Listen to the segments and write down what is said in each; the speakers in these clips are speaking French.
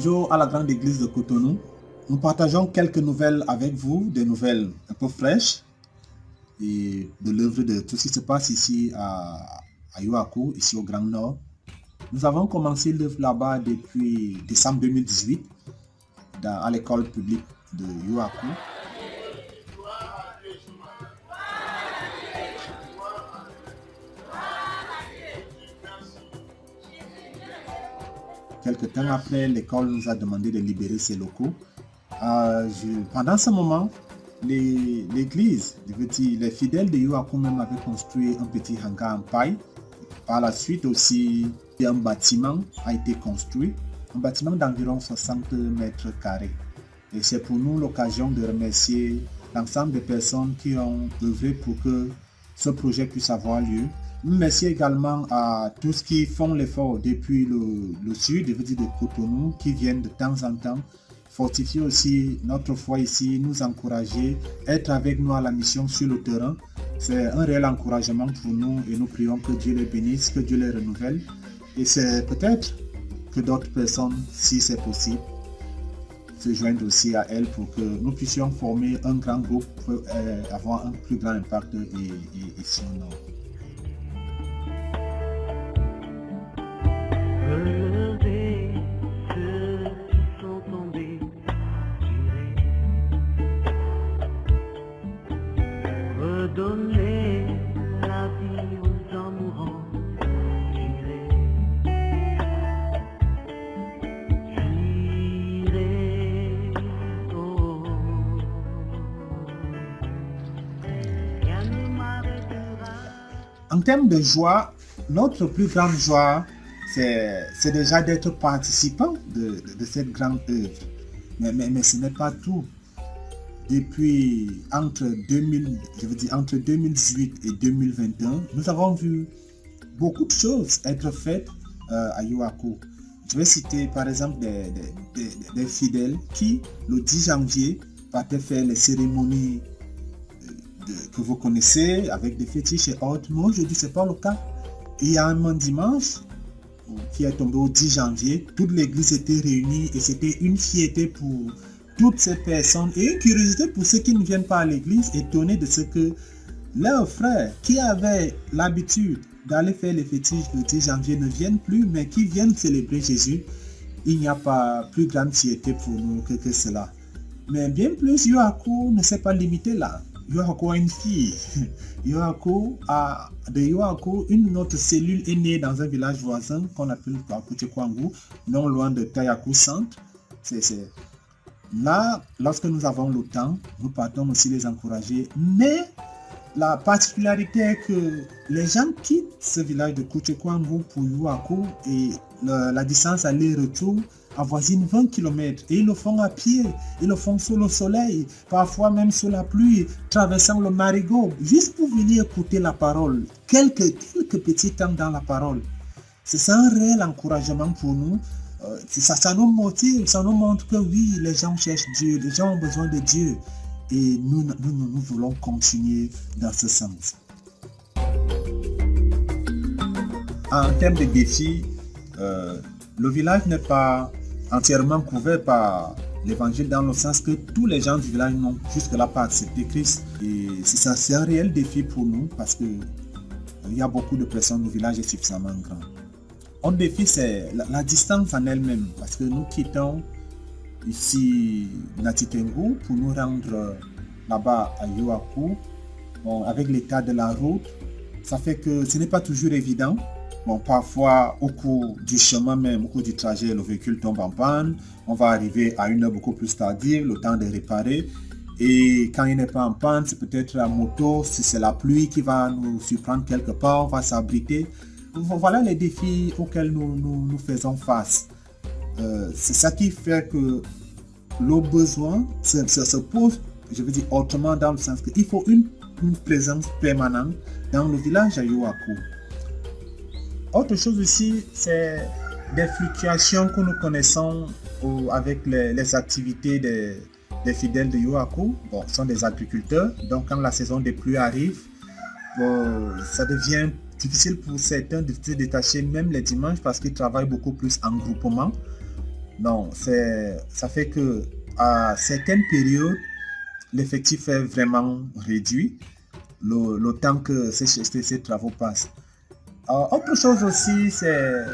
Bonjour à la grande église de Cotonou. Nous partageons quelques nouvelles avec vous, des nouvelles un peu fraîches et de l'œuvre de tout ce qui se passe ici à Yoakou, ici au Grand Nord. Nous avons commencé l'œuvre là-bas depuis décembre 2018 à l'école publique de Yoakou. Quelque temps après, l'école nous a demandé de libérer ses locaux. Pendant ce moment, l'église, les fidèles de Yoakou même avaient construit un petit hangar en paille. Par la suite aussi, un bâtiment a été construit, un bâtiment d'environ 60 mètres carrés. Et c'est pour nous l'occasion de remercier l'ensemble des personnes qui ont œuvré pour que ce projet puisse avoir lieu. Merci également à tous qui font l'effort depuis le sud, je veux dire de Cotonou, qui viennent de temps en temps fortifier aussi notre foi ici, nous encourager, être avec nous à la mission sur le terrain. C'est un réel encouragement pour nous et nous prions que Dieu les bénisse, que Dieu les renouvelle. Et c'est peut-être que d'autres personnes, si c'est possible, se joignent aussi à elles pour que nous puissions former un grand groupe pour avoir un plus grand impact ici au Nord. Relever ceux qui sont tombés, redonner la vie aux gens mourants, En termes de joie, notre plus grande joie, c'est déjà d'être participant de cette grande œuvre. Mais ce n'est pas tout. Depuis entre 2018 et 2021, nous avons vu beaucoup de choses être faites à Yoakou. Je vais citer par exemple des fidèles qui, le 10 janvier, partaient faire les cérémonies que vous connaissez avec des fétiches et autres. Mais aujourd'hui, ce n'est pas le cas. Il y a un dimanche qui est tombé au 10 janvier, toute l'église était réunie et c'était une fierté pour toutes ces personnes et une curiosité pour ceux qui ne viennent pas à l'église, étonnés de ce que leurs frères qui avaient l'habitude d'aller faire les fétiches le 10 janvier ne viennent plus, mais qui viennent célébrer Jésus. Il n'y a pas plus grande fierté pour nous que cela. Mais bien plus, Yoakou ne s'est pas limité là. Yoakou a une fille. De Yoakou, une autre cellule est née dans un village voisin qu'on appelle Kouchekwangou, non loin de Tayakou Centre. Là, lorsque nous avons le temps, nous partons aussi les encourager. Mais la particularité est que les gens quittent ce village de Kouchekwangou pour Yoakou et la distance aller-retour avoisine 20 km et ils le font à pied, ils le font sous le soleil, parfois même sous la pluie, traversant le marigot, juste pour venir écouter la parole, quelques petits temps dans la parole. C'est un réel encouragement pour nous. Ça nous motive, ça nous montre que oui, les gens cherchent Dieu, les gens ont besoin de Dieu et nous voulons continuer dans ce sens. En termes de défis, le village n'est pas entièrement couvert par l'évangile dans le sens que tous les gens du village n'ont jusque-là pas accepté Christ. Et c'est un réel défi pour nous parce que il y a beaucoup de personnes, le village est suffisamment grand. Autre défi, c'est la distance en elle-même parce que nous quittons ici Natitengu pour nous rendre là-bas à Yoakou. Bon, avec l'état de la route, ça fait que ce n'est pas toujours évident. Bon, parfois, au cours du chemin même, au cours du trajet, le véhicule tombe en panne. On va arriver à une heure beaucoup plus tardive, le temps de réparer. Et quand il n'est pas en panne, c'est peut-être la moto, si c'est la pluie qui va nous surprendre quelque part, on va s'abriter. Voilà les défis auxquels nous faisons face. C'est ça qui fait que le besoin se pose, je veux dire autrement, dans le sens qu'il faut une présence permanente dans le village à Yoakou. Autre chose aussi, c'est des fluctuations que nous connaissons avec les activités des fidèles de Yoakou. Bon, ce sont des agriculteurs, donc quand la saison des pluies arrive, ça devient difficile pour certains de se détacher même les dimanches parce qu'ils travaillent beaucoup plus en groupement. Non, ça fait que à certaines périodes, l'effectif est vraiment réduit, le temps que ces travaux passent. Autre chose aussi, c'est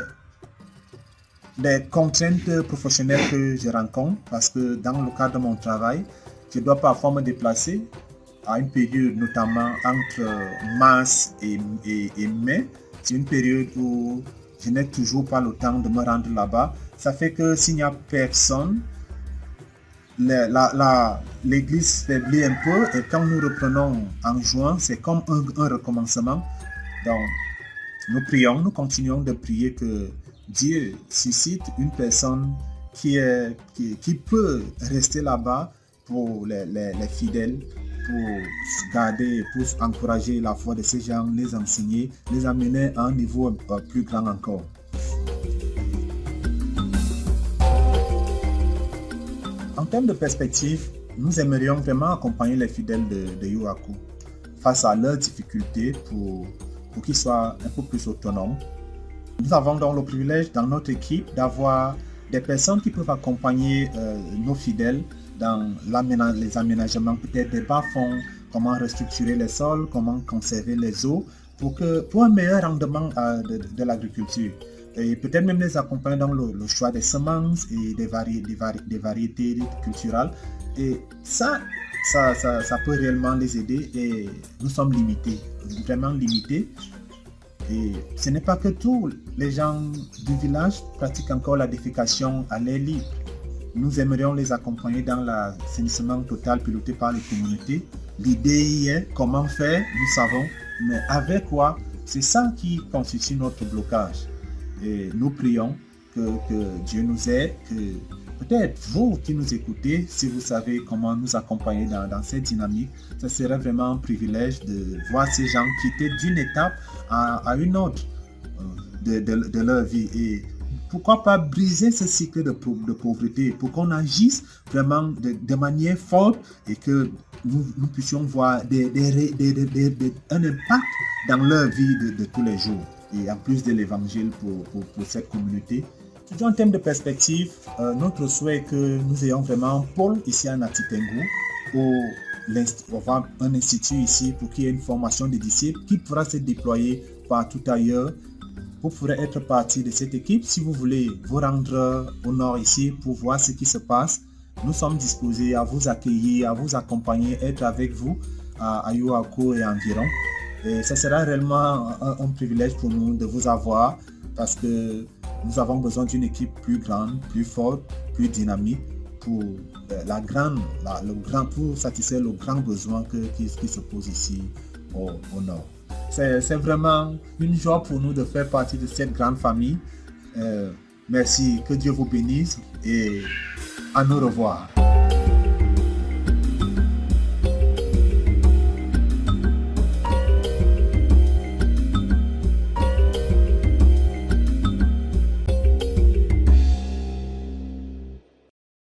des contraintes professionnelles que je rencontre parce que dans le cadre de mon travail, je dois parfois me déplacer à une période notamment entre mars et mai. C'est une période où je n'ai toujours pas le temps de me rendre là-bas. Ça fait que s'il n'y a personne, l'église faiblit un peu et quand nous reprenons en juin, c'est comme un recommencement. Donc, nous prions, nous continuons de prier que Dieu suscite une personne qui peut rester là-bas pour les fidèles, pour garder, pour encourager la foi de ces gens, les enseigner, les amener à un niveau plus grand encore. En termes de perspective, nous aimerions vraiment accompagner les fidèles de Yoaku face à leurs difficultés pour qu'ils soient un peu plus autonomes. Nous avons donc le privilège dans notre équipe d'avoir des personnes qui peuvent accompagner nos fidèles dans les aménagements peut-être des bas-fonds, comment restructurer les sols, comment conserver les eaux pour un meilleur rendement de l'agriculture. Et peut-être même les accompagner dans le choix des semences et des variétés culturelles. Et ça peut réellement les aider et nous sommes limités, vraiment limités. Et ce n'est pas que tous les gens du village pratiquent encore la défécation à l'air libre. Nous aimerions les accompagner dans l'assainissement total piloté par les communautés. L'idée y est, comment faire, nous savons, mais avec quoi? C'est ça qui constitue notre blocage. Et nous prions que Dieu nous aide, que peut-être vous qui nous écoutez, si vous savez comment nous accompagner dans cette dynamique, ce serait vraiment un privilège de voir ces gens quitter d'une étape à une autre de leur vie. Et pourquoi pas briser ce cycle de pauvreté pour qu'on agisse vraiment de manière forte et que nous puissions voir un impact dans leur vie de tous les jours. Et en plus de l'évangile pour cette communauté. Toujours en termes de perspective, notre souhait est que nous ayons vraiment un pôle ici à Natitengu où on va un institut ici pour qu'il y ait une formation des disciples qui pourra se déployer partout ailleurs. Vous pourrez être partie de cette équipe si vous voulez vous rendre au nord ici pour voir ce qui se passe. Nous sommes disposés à vous accueillir, à vous accompagner, être avec vous à Yoaku et environ. Et ce sera réellement un privilège pour nous de vous avoir parce que nous avons besoin d'une équipe plus grande, plus forte, plus dynamique pour pour satisfaire le grand besoin qui se pose ici au nord. C'est vraiment une joie pour nous de faire partie de cette grande famille. Merci, que Dieu vous bénisse et à nous revoir.